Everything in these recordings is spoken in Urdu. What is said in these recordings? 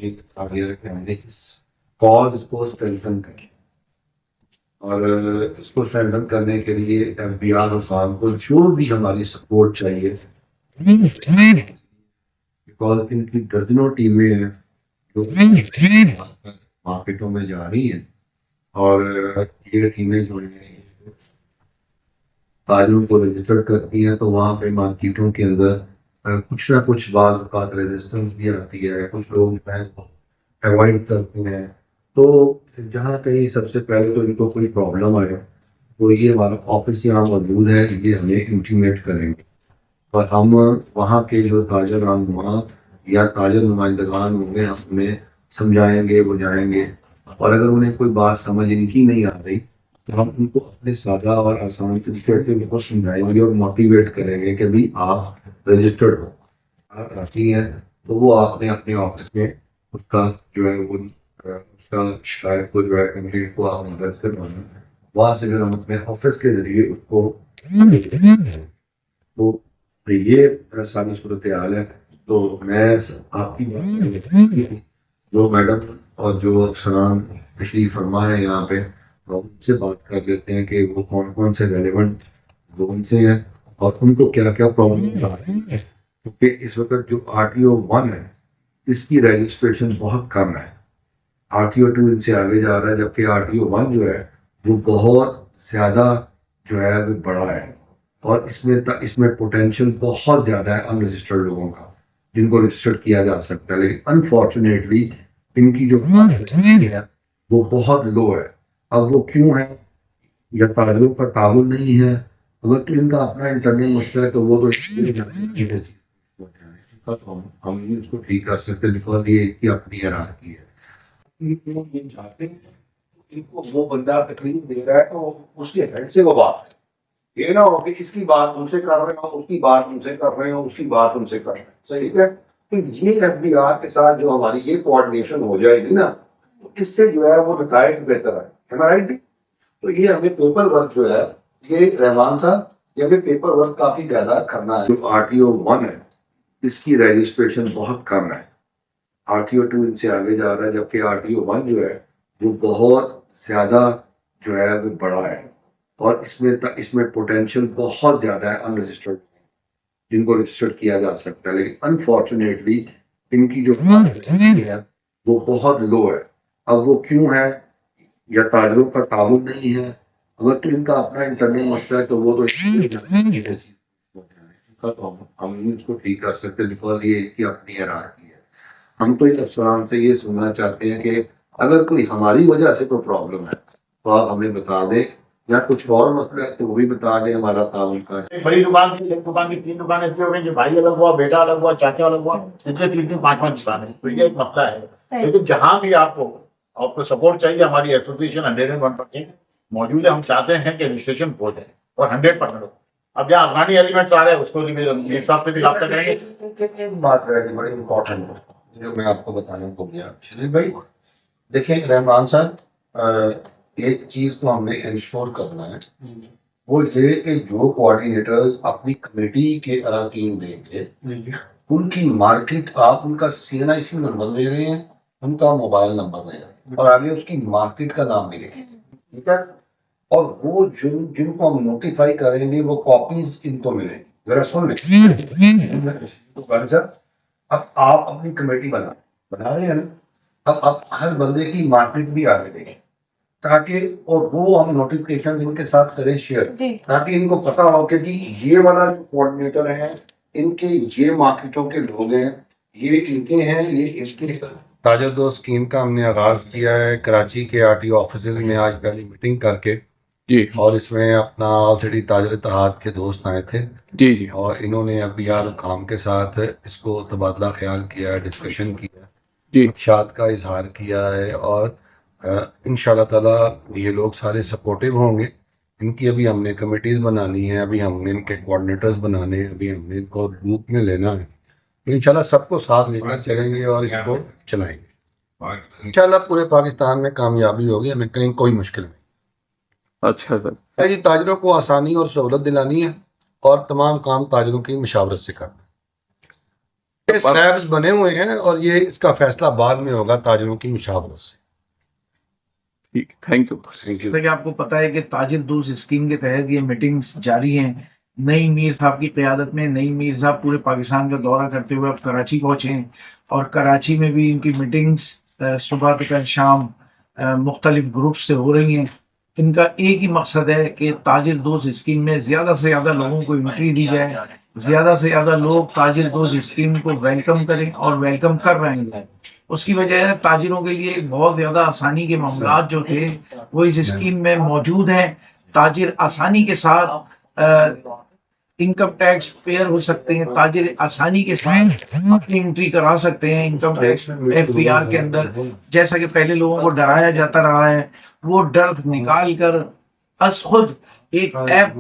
اس کاز کو اسٹرینتھن کریں، اور اس کو اسٹرینتھن کرنے کے لیے ایف بی آر افغان کو جو بھی ہماری سپورٹ چاہیے، بیکاز ان کی درجنوں ٹیمیں ہیں جو مارکیٹوں میں جا رہی ہیں، اور یہ ٹیمیں جو ہیں تاجروں کو رجسٹر کرتی ہیں، تو وہاں پہ مارکیٹوں کے اندر کچھ نہ کچھ بعض اوقات ریزسٹنس بھی آتی ہے، کچھ لوگ بینک کو اوائڈ کرتے ہیں. تو جہاں کہیں سب سے پہلے تو ان کو کوئی پرابلم آئے تو یہ ہمارا آفس یہاں موجود ہے، یہ ہمیں انٹیمیٹ کریں گے، اور ہم وہاں کے جو تاجر رہنما یا تاجر نمائندگان ہوں گے، ہم انہیں سمجھائیں گے، بجھائیں گے، اور اگر انہیں کوئی بات سمجھ ان کی نہیں آ رہی تو ہم ان کو اپنے سادہ اور آسان طریقے سے ان کو سمجھائیں گے اور موٹیویٹ کریں گے کہ بھی آپ رجسٹرڈ ہو، آپ آتی ہیں تو وہ آپ نے اپنے آفس میں اس کا جو ہے وہ اس کا شکایت کو جو ہے کمپلیٹ کو آپ درج کروانا، وہاں سے پھر ہم اپنے آفس کے ذریعے اس کو تو یہ ساری صورتحال ہے. تو میں آپ کی جو میڈم اور جو افسران تشریف فرما ہے یہاں پہ، ان سے بات کر لیتے ہیں کہ وہ کون کون سے ریلیونٹ زون سے ہیں اور ان کو کیا کیا پرابلم آ رہی ہے، کیونکہ اس وقت جو RTO 1 ہے اس کی رجسٹریشن بہت کم ہے. RTO 2 ان سے آگے جا رہا ہے، جبکہ RTO 1 جو ہے وہ بہت زیادہ جو ہے وہ بڑا ہے، اور اس میں پوٹینشیل بہت زیادہ ہے ان رجسٹرڈ لوگوں کا جن کو رجسٹر کیا جا سکتا ہے، لیکن انفارچونیٹلی ان کی جو ہے وہ بہت لو ہے. اب وہ کیوں ہے؟ یا تاجروں کا تعاون نہیں ہے؟ اگر تو ان کا اپنا انٹرنل مسئلہ ہے تو وہ تو ہم نہیں اس کو ٹھیک کر سکتے، بیکاز یہ ان کی اپنی حیرانگی ہے. لوگ یہ چاہتے ہیں ان کو وہ بندہ تکلیف دے رہا ہے تو اس کے ہیڈ سے وہ بات ہے، یہ نہ ہو کہ اس کی بات ان سے کر رہے ہوں، اس کی بات ان سے کر رہے ہوں، اس کی بات ان سے کر رہے ہیں. صحیح ہے. تو یہ FBR کے ساتھ جو ہماری یہ کوآرڈینیشن ہو جائے گی نا، تو اس سے جو ہے وہ نتائج بہتر ہے. تو یہ ہمیں پیپر ورک جو ہے یہ رحمان صاحب یہ ہمیں پیپر ورک کافی زیادہ کرنا ہے. جو RTO 1 ہے اس کی رجسٹریشن بہت کم ہے، RTO 2 ان سے آگے جا رہا ہے، جبکہ RTO 1 جو ہے وہ بہت زیادہ جو ہے وہ بڑا ہے، اور اس میں پوٹینشیل بہت زیادہ ہے ان رجسٹرڈ جن کو رجسٹر کیا جا سکتا ہے، لیکن انفارچونیٹلی ان کی جو ہے وہ بہت لو ہے. اب وہ کیوں ہے؟ یا تاجروں کا تعاون نہیں ہے؟ اگر تو ان کا اپنا انٹرنل مسئلہ ہے تو وہ تو ہم نہیں اس کو ٹھیک کر سکتے، بیکاز یہ ان کی اپنی حیرانگی ہے. ہم تو ان افسران سے یہ سننا چاہتے ہیں کہ اگر کوئی ہماری وجہ سے کوئی پرابلم ہے تو آپ ہمیں بتا دیں، یا کچھ اور مسئلہ ہے تو وہ بھی بتا دیں، ہمارا تعاون کا ہے. بڑی دکان تھی، ایک دکان کی 3 دکانیں ایسی ہو گئی کہ بھائی الگ ہوا، بیٹا الگ ہوا، چاچا الگ ہوا، اتنے 3 5 دکانیں. تو یہ ایک مسئلہ ہے. لیکن جہاں بھی آپ کو سپورٹ چاہیے، ہماری ایسوسیشن 101% موجود ہے. ہم چاہتے ہیں کہ رجسٹریشن ہو جائے اور 100% ہو. اب جہاں افغانی ایلیمنٹس آ رہے ہیں اس کو ایک ساتھ سے بھی رابطہ کریں گے. ایک بات رہ گئی بڑی امپورٹنٹ جو میں آپ کو بتانے کو گیا شریف بھائی. دیکھیں رحمان صاحب، ایک چیز کو ہم نے انشور کرنا ہے، وہ یہ کہ جو کوآرڈینیٹرز اپنی کمیٹی کے اراکین دیں گے ان کی مارکیٹ، آپ ان کا CNIC نمبر لے رہے ہیں، ان کا موبائل نمبر لے رہے ہیں، اور آگے اس کی مارکیٹ کا نام بھی لکھیں. ٹھیک ہے. اور وہ جن کو ہم نوٹیفائی کریں گے وہ کاپیز ان کو ملیں گی. ذرا سن لیں. اب آپ اپنی کمیٹی بنا رہے ہیں نا، اب ہر بندے کی مارکیٹ بھی آگے دیکھیں تاکہ، اور وہ ہم نوٹیفکیشن ان کے ساتھ کریں شیئر، تاکہ ان کو پتا ہو کہ جی یہ والا جو کوآرڈینیٹر ہے ان کے یہ مارکیٹوں کے لوگ ہیں، یہ ان کے ہیں، یہ ان کے. تاجر دوست اسکیم کا ہم نے آغاز کیا ہے کراچی کے RTO آفیسز میں آج پہلی میٹنگ کر کے جی اور اس میں اپنا آل سٹی تاجر اتحاد کے دوست آئے تھے جی جی اور انہوں نے FBR کام کے ساتھ اس کو تبادلہ خیال کیا ہے، ڈسکشن کیا، جی خدشات کا اظہار کیا ہے، اور ان شاء اللہ تعالیٰ یہ لوگ سارے سپورٹیو ہوں گے. ان کی ابھی ہم نے کمیٹیز بنانی ہے، ابھی ہم نے ان کے کوآرڈینیٹرز بنانے ہیں، ابھی ہم نے ان کو گروپ میں لینا ہے. انشاءاللہ سب کو ساتھ لے کر چلیں گے اور اس کو چلائیں گے. انشاءاللہ پورے پاکستان میں کامیابی ہوگی، ہمیں کہیں کوئی مشکل نہیں. اچھا سر. جی تاجروں کو آسانی اور سہولت دلانی ہے اور تمام کام تاجروں کی مشاورت سے کرنا. سلیبس بنے ہوئے ہیں اور یہ اس کا فیصلہ بعد میں ہوگا تاجروں کی مشاورت سے. ٹھیک، تھینک یو. جیسا کہ آپ کو پتا ہے کہ تاجر دوست اسکیم کے تحت یہ میٹنگز جاری ہیں. نئی میر صاحب کی قیادت میں نئی میر صاحب پورے پاکستان کا دورہ کرتے ہوئے اب کراچی پہنچے ہیں اور کراچی میں بھی ان کی میٹنگز صبح دوپہر شام مختلف گروپ سے ہو رہی ہیں. ان کا ایک ہی مقصد ہے کہ تاجر دوست اسکیم میں زیادہ سے زیادہ لوگوں کو انٹری دی جائے, زیادہ سے زیادہ لوگ تاجر دوست اسکیم کو ویلکم کریں اور ویلکم کر رہے ہیں. اس کی وجہ ہے تاجروں کے لیے بہت زیادہ آسانی کے معاملات جو تھے وہ اس اسکیم میں موجود ہیں. تاجر آسانی کے ساتھ انکم ٹیکس پیئر ہو سکتے ہیں, تاجر آسانی کے ساتھ اپنی انٹری کرا سکتے ہیں انکم ٹیکس FBR کے اندر. جیسا کہ پہلے لوگوں کو ڈرایا جاتا رہا ہے, وہ ڈر نکال کر از خود ایک ایپ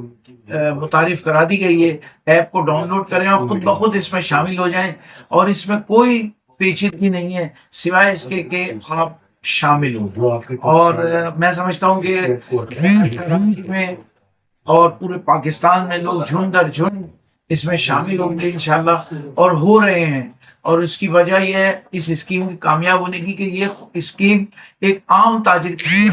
متعارف کرا دی گئی ہے. ایپ کو ڈاؤن لوڈ کریں اور خود بخود اس میں شامل ہو جائیں, اور اس میں کوئی پیچیدگی نہیں ہے سوائے اس کے کہ آپ شامل ہوں. اور میں سمجھتا ہوں کہ میں اور پورے پاکستان میں لوگ جھنڈ در جھنڈ اس میں شامل ہوں گے انشاءاللہ, اور ہو رہے ہیں. اور اس کی وجہ یہ ہے اس اسکیم کی کامیاب ہونے کی کہ یہ اسکیم ایک عام تاجر کی